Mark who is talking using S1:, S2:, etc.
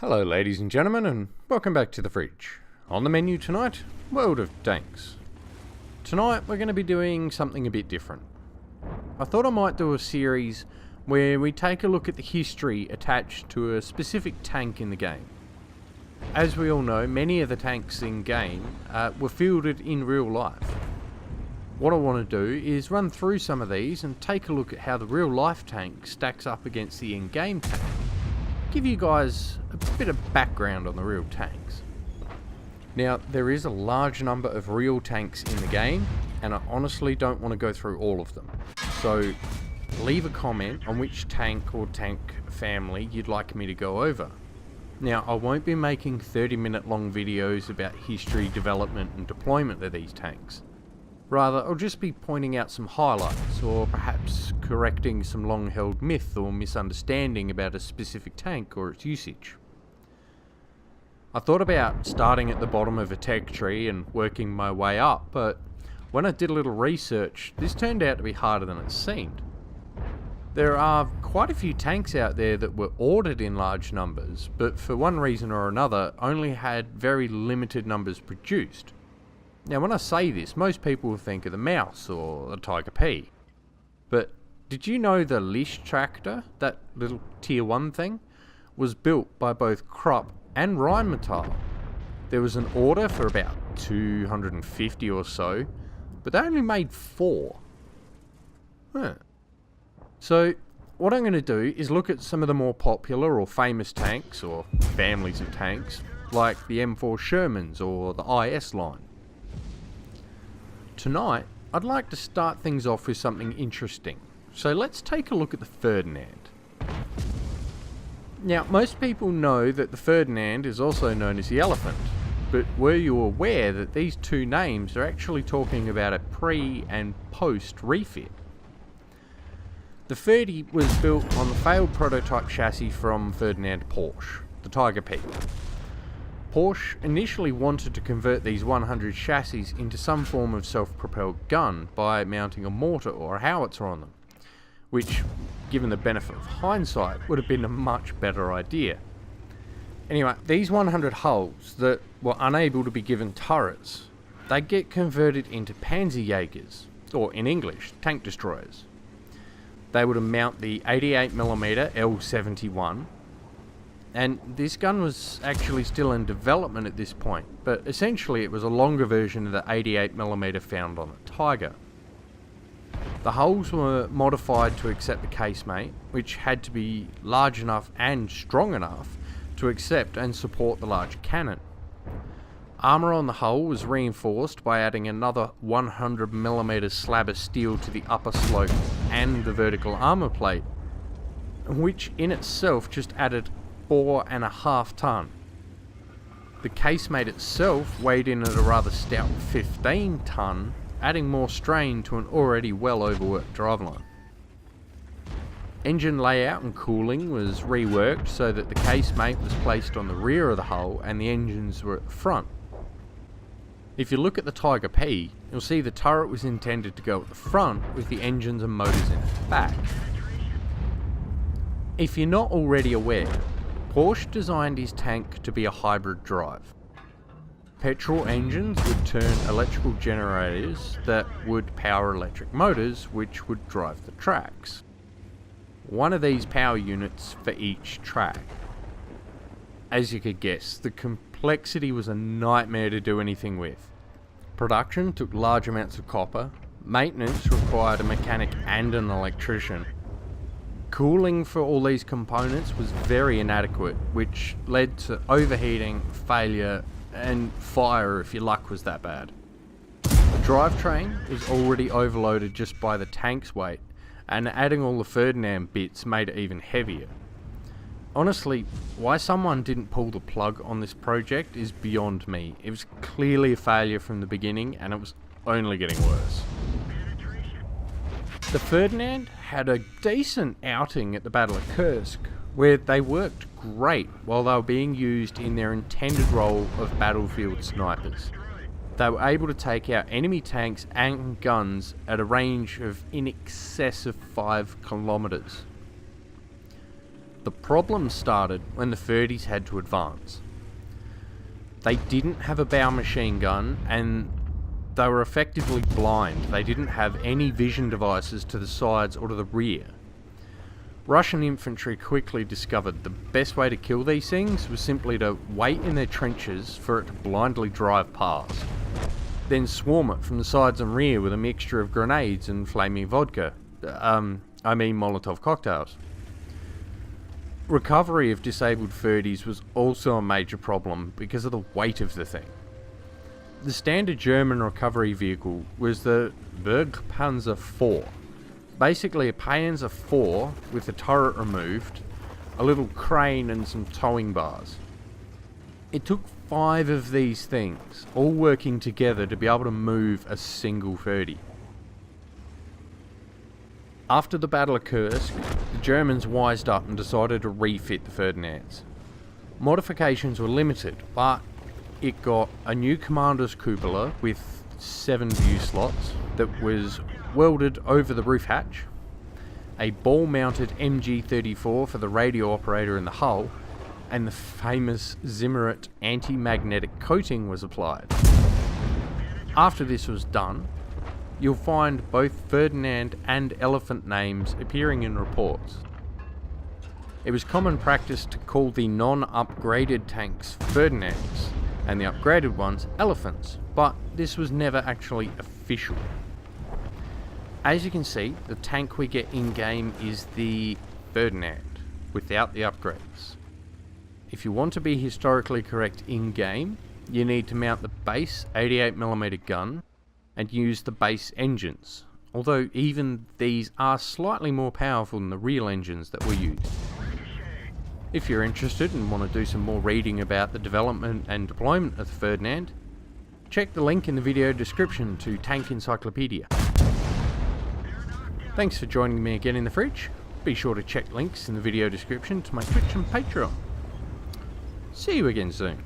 S1: Hello ladies and gentlemen, and welcome back to the fridge. On the menu tonight, World of Tanks. Tonight we're going to be doing something a bit different. I thought I might do a series where we take a look at the history attached to a specific tank in the game. As we all know, many of the tanks in game were fielded in real life. What I want to do is run through some of these and take a look at how the real life tank stacks up against the in-game tank. Give you guys a bit of background on the real tanks. Now, there is a large number of real tanks in the game, and I honestly don't want to go through all of them. So, leave a comment on which tank or tank family you'd like me to go over. Now, I won't be making 30-minute long videos about history, development and deployment of these tanks. Rather, I'll just be pointing out some highlights, or perhaps correcting some long-held myth or misunderstanding about a specific tank or its usage. I thought about starting at the bottom of a tech tree and working my way up, but when I did a little research, this turned out to be harder than it seemed. There are quite a few tanks out there that were ordered in large numbers, but for one reason or another only had very limited numbers produced. Now, when I say this, most people will think of the Mouse or the Tiger P. But did you know the Lish tractor, that little tier 1 thing, was built by both Krupp and Rheinmetall? There was an order for about 250 or so, but they only made 4. So, what I'm going to do is look at some of the more popular or famous tanks, or families of tanks, like the M4 Shermans or the IS line. Tonight, I'd like to start things off with something interesting. So let's take a look at the Ferdinand. Now, most people know that the Ferdinand is also known as the Elefant, but were you aware that these two names are actually talking about a pre- and post-refit? The Ferdi was built on the failed prototype chassis from Ferdinand Porsche, the Tiger P. Porsche initially wanted to convert these 100 chassis into some form of self-propelled gun by mounting a mortar or a howitzer on them, which, given the benefit of hindsight, would have been a much better idea. Anyway, these 100 hulls that were unable to be given turrets, they get converted into Panzerjägers, or in English, tank destroyers. They would mount the 88mm L71, and this gun was actually still in development at this point, but essentially it was a longer version of the 88mm found on the Tiger. The hulls were modified to accept the casemate, which had to be large enough and strong enough to accept and support the large cannon. Armour on the hull was reinforced by adding another 100mm slab of steel to the upper slope and the vertical armour plate, which in itself just added 4.5 ton. The casemate itself weighed in at a rather stout 15 ton, adding more strain to an already well overworked driveline. Engine layout and cooling was reworked so that the casemate was placed on the rear of the hull and the engines were at the front. If you look at the Tiger P, you'll see the turret was intended to go at the front with the engines and motors in the back. If you're not already aware, Porsche designed his tank to be a hybrid drive. Petrol engines would turn electrical generators that would power electric motors, which would drive the tracks. One of these power units for each track. As you could guess, the complexity was a nightmare to do anything with. Production took large amounts of copper, maintenance required a mechanic and an electrician. Cooling for all these components was very inadequate, which led to overheating, failure, and fire if your luck was that bad. The drivetrain was already overloaded just by the tank's weight, and adding all the Ferdinand bits made it even heavier. Honestly, why someone didn't pull the plug on this project is beyond me. It was clearly a failure from the beginning, and it was only getting worse. The Ferdinand had a decent outing at the Battle of Kursk, where they worked great while they were being used in their intended role of battlefield snipers. They were able to take out enemy tanks and guns at a range of in excess of 5 kilometers. The problem started when the Ferdies had to advance. They didn't have a bow machine gun, and they were effectively blind. They didn't have any vision devices to the sides or to the rear. Russian infantry quickly discovered the best way to kill these things was simply to wait in their trenches for it to blindly drive past, then swarm it from the sides and rear with a mixture of grenades and flaming vodka. Molotov cocktails. Recovery of disabled Ferdies was also a major problem because of the weight of the thing. The standard German recovery vehicle was the Bergpanzer IV. Basically a Panzer IV with the turret removed, a little crane and some towing bars. It took 5 of these things, all working together to be able to move a single Ferdy. After the Battle of Kursk, the Germans wised up and decided to refit the Ferdinads. Modifications were limited, but it got a new commander's cupola with 7 view slots that was welded over the roof hatch, a ball-mounted MG34 for the radio operator in the hull, and the famous Zimmerit anti-magnetic coating was applied. After this was done, you'll find both Ferdinand and Elefant names appearing in reports. It was common practice to call the non-upgraded tanks Ferdinads and the upgraded ones Elefants, but this was never actually official. As you can see, the tank we get in-game is the Ferdinand, without the upgrades. If you want to be historically correct in-game, you need to mount the base 88mm gun and use the base engines, although even these are slightly more powerful than the real engines that were used. If you're interested and want to do some more reading about the development and deployment of the Ferdinand, check the link in the video description to Tank Encyclopedia. Thanks for joining me again in the fridge. Be sure to check links in the video description to my Twitch and Patreon. See you again soon.